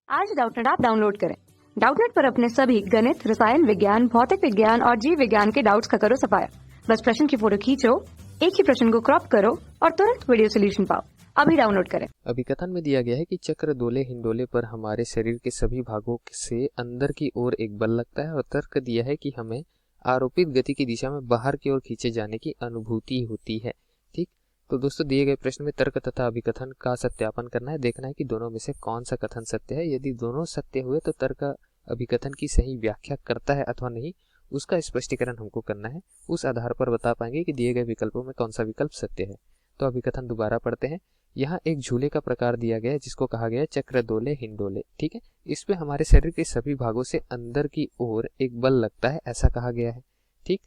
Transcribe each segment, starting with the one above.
आज Doubtnut app download करें। Doubtnut पर अपने सभी गणित, रसायन विज्ञान, भौतिक विज्ञान और जीव विज्ञान के डाउट्स का करो सफाया। बस प्रश्न की फोटो खींचो, एक ही प्रश्न को क्रॉप करो और तुरंत वीडियो सोल्यूशन पाओ। अभी डाउनलोड करें। अभिकथन में दिया गया है कि चक्र दोले हिंडोले पर हमारे शरीर के सभी भागों से अंदर की ओर एक बल लगता है और तर्क दिया है कि हमें आरोपित गति की दिशा में बाहर की ओर खींचे जाने की अनुभूति होती है। ठीक, तो दोस्तों दिए गए प्रश्न में तर्क तथा अभिकथन का सत्यापन करना है। देखना है कि दोनों में से कौन सा कथन सत्य है। यदि दोनों सत्य हुए तो तर्क अभिकथन की सही व्याख्या करता है अथवा नहीं, उसका स्पष्टीकरण हमको करना है। उस आधार पर बता पाएंगे कि दिए गए विकल्पों में कौन सा विकल्प सत्य है। तो अभिकथन दोबारा पढ़ते हैं। यहाँ एक झूले का प्रकार दिया गया है जिसको कहा गया है चक्र दोले हिंडोले। ठीक है, इसमें हमारे शरीर के सभी भागों से अंदर की ओर एक बल लगता है, ऐसा कहा गया है। ठीक,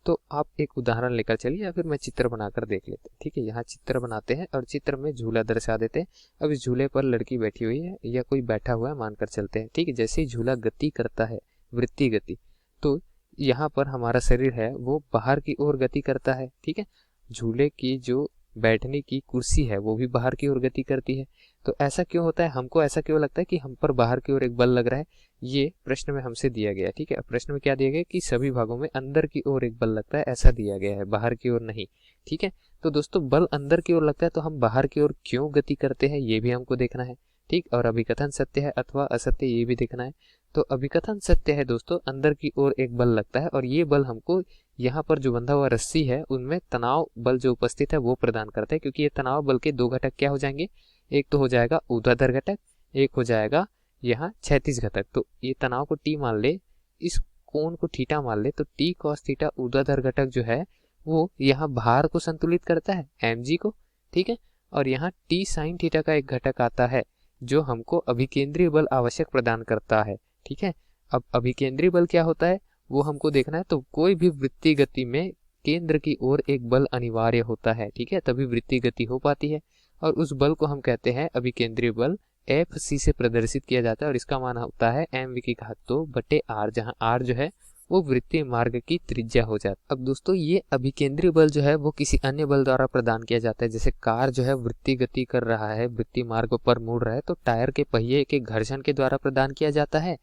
तो आप एक उदाहरण लेकर चलिए या फिर मैं चित्र बनाकर देख लेते हैं। ठीक है, यहाँ चित्र बनाते हैं और चित्र में झूला दर्शा देते हैं। अब इस झूले पर लड़की बैठी हुई है या कोई बैठा हुआ है मानकर चलते हैं। ठीक है, जैसे ही झूला गति करता है, वृत्तीय गति, तो यहाँ पर हमारा शरीर है वो बाहर की ओर गति करता है। ठीक है, झूले की जो बैठने की कुर्सी है वो भी बाहर की ओर गति करती है। तो ऐसा क्यों होता है, हमको ऐसा क्यों लगता है कि हम पर बाहर की ओर एक बल लग रहा है? ये प्रश्न में हमसे दिया गया है। ठीक है, प्रश्न में क्या दिया गया कि सभी भागों में अंदर की ओर एक बल लगता है, ऐसा दिया गया है, बाहर की ओर नहीं। ठीक है, तो दोस्तों बल अंदर की ओर लगता है तो हम बाहर की ओर क्यों गति करते हैं ये भी हमको देखना है। ठीक, और अभिकथन सत्य है अथवा असत्य ये भी देखना है। तो अभिकथन सत्य है दोस्तों, अंदर की ओर एक बल लगता है और ये बल हमको यहाँ पर जो बंधा हुआ रस्सी है उनमें तनाव बल जो उपस्थित है वो प्रदान करता है। क्योंकि ये तनाव बल के दो घटक क्या हो जाएंगे, एक तो हो जाएगा ऊर्ध्वाधर घटक, एक हो जाएगा यहाँ क्षैतिज घटक। तो ये तनाव को टी मान ले, इस कोण को थीटा मान ले, तो टी कॉस थीटा ऊर्ध्वाधर घटक जो है वो यहाँ भार को संतुलित करता है mg को। ठीक है, और यहाँ टी साइन थीटा का एक घटक आता है जो हमको अभिकेंद्रीय बल आवश्यक प्रदान करता है। ठीक है, अब अभिकेंद्रीय बल क्या होता है वो हमको देखना है। तो कोई भी वृत्तीय गति में केंद्र की ओर एक बल अनिवार्य होता है। ठीक है, तभी वृत्तीय गति हो पाती है और उस बल को हम कहते हैं अभिकेंद्रीय बल। Fc से प्रदर्शित किया जाता है और इसका मान होता है mv की घात 2 बटे r, जहां r जो है वो वृत्तीय मार्ग की त्रिज्या हो जाती है। अब दोस्तों ये अभिकेंद्रीय बल जो है वो किसी अन्य बल द्वारा प्रदान किया जाता है। जैसे कार जो है वृत्तीय गति कर रहा है, वृत्तीय मार्ग पर मुड़ रहा है, तो टायर के पहिए के घर्षण के द्वारा प्रदान किया जाता है।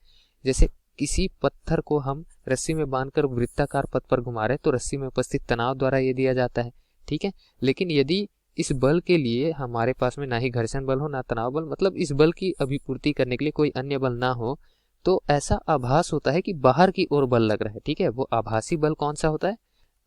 जैसे किसी पत्थर को हम रस्सी में बांधकर वृत्ताकार पथ पर घुमा रहे तो रस्सी में उपस्थित तनाव द्वारा ये दिया जाता है। ठीक है, लेकिन यदि इस बल के लिए हमारे पास में ना ही घर्षण बल हो ना तनाव बल, मतलब इस बल की अभिपूर्ति करने के लिए कोई अन्य बल ना हो, तो ऐसा आभास होता है कि बाहर की ओर बल लग रहा है। ठीक है, वो आभासी बल कौन सा होता है?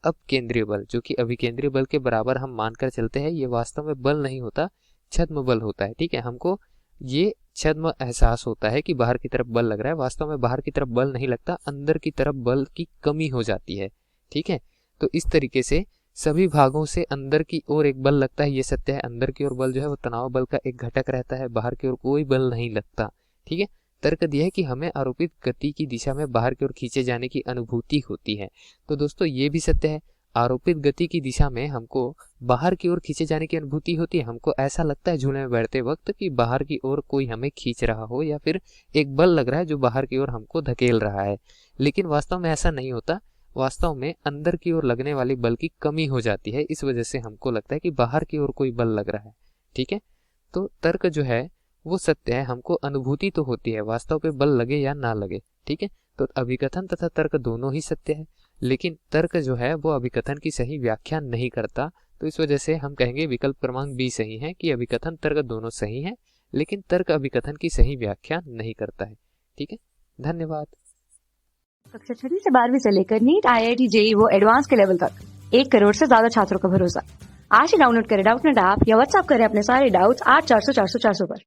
अब केंद्रीय बल, जो कि अभिकेंद्रीय बल के बराबर हम मानकर चलते हैं। ये वास्तव में बल नहीं होता, छद्म बल होता है। ठीक है, हमको ये छद्म एहसास होता है कि बाहर की तरफ बल लग रहा है, वास्तव में बाहर की तरफ बल नहीं लगता, अंदर की तरफ बल की कमी हो जाती है। ठीक है, तो इस तरीके से सभी भागों से अंदर की ओर एक बल लगता है, ये सत्य है। अंदर की ओर बल जो है वो तनाव बल का एक घटक रहता है, बाहर की ओर कोई बल नहीं लगता। ठीक है, तर्क दिया है कि हमें आरोपित गति की दिशा में बाहर की ओर खींचे जाने की अनुभूति होती है। तो दोस्तों ये भी सत्य है, आरोपित गति की दिशा में हमको बाहर की ओर खींचे जाने की अनुभूति होती है। हमको ऐसा लगता है झूले में बैठते वक्त कि बाहर की ओर कोई हमें खींच रहा हो या फिर एक बल लग रहा है जो बाहर की ओर हमको धकेल रहा है, लेकिन वास्तव में ऐसा नहीं होता। वास्तव में अंदर की ओर लगने वाली बल की कमी हो जाती है, इस वजह से हमको लगता है कि बाहर की ओर कोई बल लग रहा है। ठीक है, तो तर्क जो है वो सत्य है, हमको अनुभूति तो होती है, वास्तव पे बल लगे या ना लगे। ठीक है, तो अभिकथन तथा तर्क दोनों ही सत्य है, लेकिन तर्क जो है वो अभिकथन की सही व्याख्या नहीं करता। तो इस वजह से हम कहेंगे विकल्प क्रमांक बी सही है कि अभिकथन तर्क दोनों सही है, लेकिन तर्क अभिकथन की सही व्याख्या नहीं करता है। ठीक है, धन्यवाद। कक्षा 6 से 12वीं से लेकर नीट, IIT, JEE वो एडवांस के लेवल तक 1 करोड़ से ज्यादा छात्रों का भरोसा। आज ही डाउनलोड करें डाउटनेट ऐप या व्हाट्सएप करें अपने सारे डाउट्स 8400 400 400 पर।